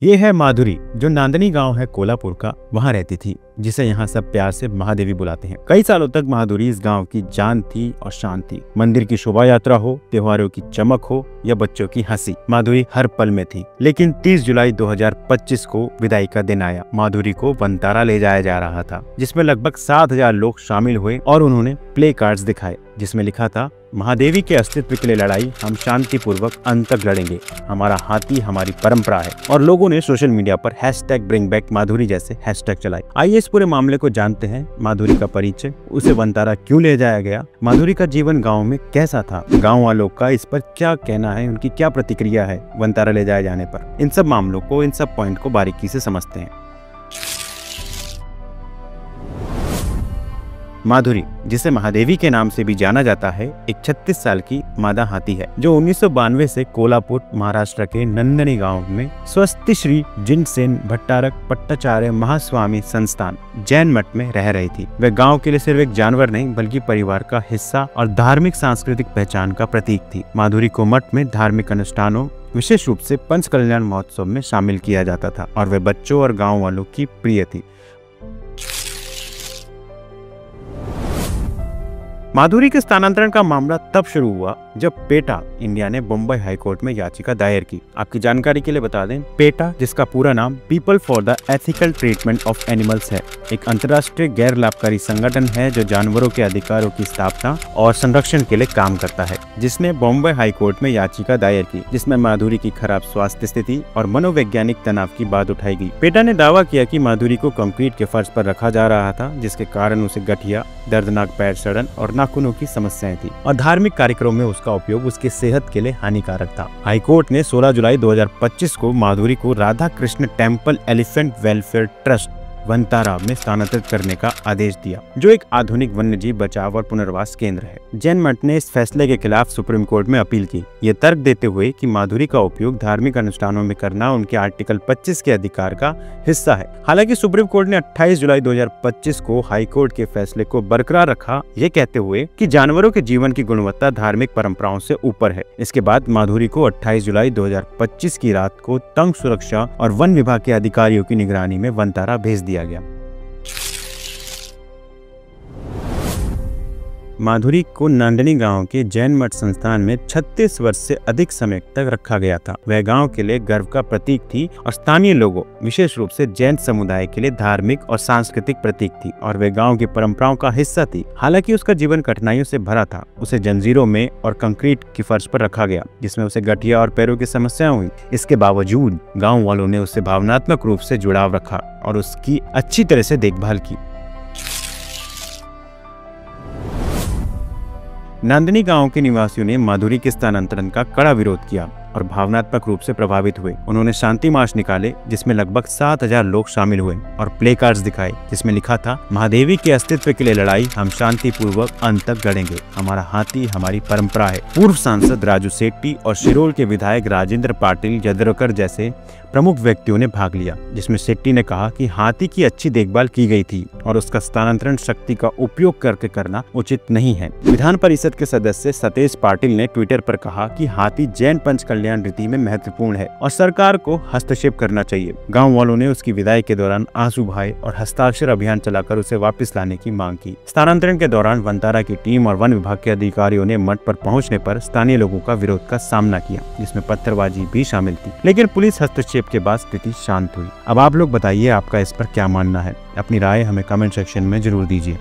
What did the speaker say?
ये है माधुरी, जो नांदनी गांव है कोल्हापुर का, वहाँ रहती थी, जिसे यहाँ सब प्यार से महादेवी बुलाते हैं। कई सालों तक माधुरी इस गांव की जान थी और शान थी। मंदिर की शोभा यात्रा हो, त्योहारों की चमक हो या बच्चों की हंसी, माधुरी हर पल में थी। लेकिन 30 जुलाई 2025 को विदाई का दिन आया। माधुरी को वनतारा ले जाया जा रहा था, जिसमें लगभग 7,000 लोग शामिल हुए और उन्होंने प्ले कार्ड्स दिखाए, जिसमें लिखा था, महादेवी के अस्तित्व के लिए लड़ाई हम शांतिपूर्वक अंत तक लड़ेंगे, हमारा हाथी हमारी परंपरा है। और लोगों ने सोशल मीडिया पर #BringBackMadhuri जैसे हैशटैग चलाए। आइए इस पूरे मामले को जानते हैं। माधुरी का परिचय, उसे वनतारा क्यों ले जाया गया, माधुरी का जीवन गाँव में कैसा था, गाँव वालों का इस पर क्या कहना है, उनकी क्या प्रतिक्रिया है वनतारा ले जाए जाने पर। इन सब मामलों को, इन सब पॉइंट को बारीकी से समझते हैं। माधुरी, जिसे महादेवी के नाम से भी जाना जाता है, एक 36 साल की मादा हाथी है, जो 1992 से कोल्हापुर महाराष्ट्र के नंदनी गांव में स्वस्ति श्री जिनसेन भट्टारक पट्टाचार्य महास्वामी संस्थान जैन मठ में रह रही थी। वह गांव के लिए सिर्फ एक जानवर नहीं, बल्कि परिवार का हिस्सा और धार्मिक सांस्कृतिक पहचान का प्रतीक थी। माधुरी को मठ में धार्मिक अनुष्ठानों, विशेष रूप से पंच कल्याण महोत्सव में शामिल किया जाता था और वे बच्चों और गाँव वालों की प्रिय थी। माधुरी के स्थानांतरण का मामला तब शुरू हुआ जब पेटा इंडिया ने बम्बई हाईकोर्ट में याचिका दायर की। आपकी जानकारी के लिए बता दें, पेटा, जिसका पूरा नाम people for the ethical treatment of animals है, एक अंतर्राष्ट्रीय गैर लाभकारी संगठन है जो जानवरों के अधिकारों की स्थापना और संरक्षण के लिए काम करता है, जिसने बॉम्बे हाईकोर्ट में याचिका दायर की, जिसमें माधुरी की खराब स्वास्थ्य स्थिति और मनोवैज्ञानिक तनाव की बात उठाई गई। पेटा ने दावा किया कि माधुरी को कंक्रीट के फर्श पर रखा जा रहा था, जिसके कारण उसे गठिया, दर्दनाक पैर सड़न और नाखूनों की समस्याएं थी, और धार्मिक कार्यक्रमों में उसका उपयोग उसकी सेहत के लिए हानिकारक था। हाईकोर्ट ने 16 जुलाई 2025 को माधुरी को Radha Krishna temple elephant welfare trust Vantara में स्थानांतरित करने का आदेश दिया, जो एक आधुनिक वन्यजीव बचाव और पुनर्वास केंद्र है। जैन मठ ने इस फैसले के खिलाफ सुप्रीम कोर्ट में अपील की, ये तर्क देते हुए कि माधुरी का उपयोग धार्मिक अनुष्ठानों में करना उनके आर्टिकल 25 के अधिकार का हिस्सा है। हालांकि सुप्रीम कोर्ट ने 28 जुलाई 2025 को हाईकोर्ट के फैसले को बरकरार रखा, ये कहते हुए कि जानवरों के जीवन की गुणवत्ता धार्मिक परंपराओं से ऊपर है। इसके बाद माधुरी को 28 जुलाई 2025 की रात को तंग सुरक्षा और वन विभाग के अधिकारियों की निगरानी में वनतारा भेज दिया गया। माधुरी को नांदनी गांव के जैन मठ संस्थान में 36 वर्ष से अधिक समय तक रखा गया था। वह गांव के लिए गर्व का प्रतीक थी और स्थानीय लोगों, विशेष रूप से जैन समुदाय के लिए धार्मिक और सांस्कृतिक प्रतीक थी, और वह गांव की परंपराओं का हिस्सा थी। हालांकि उसका जीवन कठिनाइयों से भरा था। उसे जंजीरों में और कंक्रीट की फर्श पर रखा गया, जिसमें उसे गठिया और पैरों की समस्याएं हुई। इसके बावजूद गाँव वालों ने उससे भावनात्मक रूप से जुड़ाव रखा और उसकी अच्छी तरह से देखभाल की। नांदनी गांव के निवासियों ने माधुरी के स्थानांतरण का कड़ा विरोध किया और भावनात्मक रूप से प्रभावित हुए। उन्होंने शांति मार्च निकाले, जिसमें लगभग 7,000 लोग शामिल हुए, और प्ले कार्ड्स दिखाए, जिसमें लिखा था, महादेवी के अस्तित्व के लिए लड़ाई हम शांतिपूर्वक अंत तक लड़ेंगे, हमारा हाथी हमारी परंपरा है। पूर्व सांसद राजू सेट्टी और शिरोल के विधायक राजेंद्र पाटिल यद्रकर जैसे प्रमुख व्यक्तियों ने भाग लिया, जिसमें सेट्टी ने कहा कि हाथी की अच्छी देखभाल की गई थी और उसका स्थानांतरण शक्ति का उपयोग करके करना उचित नहीं है। विधान परिषद के सदस्य सतेश पाटिल ने ट्विटर पर कहा कि हाथी जैन पंच कल्याण रीति में महत्वपूर्ण है और सरकार को हस्तक्षेप करना चाहिए। गांव वालों ने उसकी विदाई के दौरान आंसू बहाए और हस्ताक्षर अभियान चलाकर उसे वापस लाने की मांग की। स्थानांतरण के दौरान वनतारा की टीम और वन विभाग के अधिकारियों ने मठ पर पहुंचने पर स्थानीय लोगों का विरोध का सामना किया, जिसमें पत्थरबाजी भी शामिल थी, लेकिन पुलिस हस्तक्षेप के बाद स्थिति शांत हुई। अब आप लोग बताइए, आपका इस पर क्या मानना है? अपनी राय हमें कमेंट सेक्शन में जरूर दीजिए।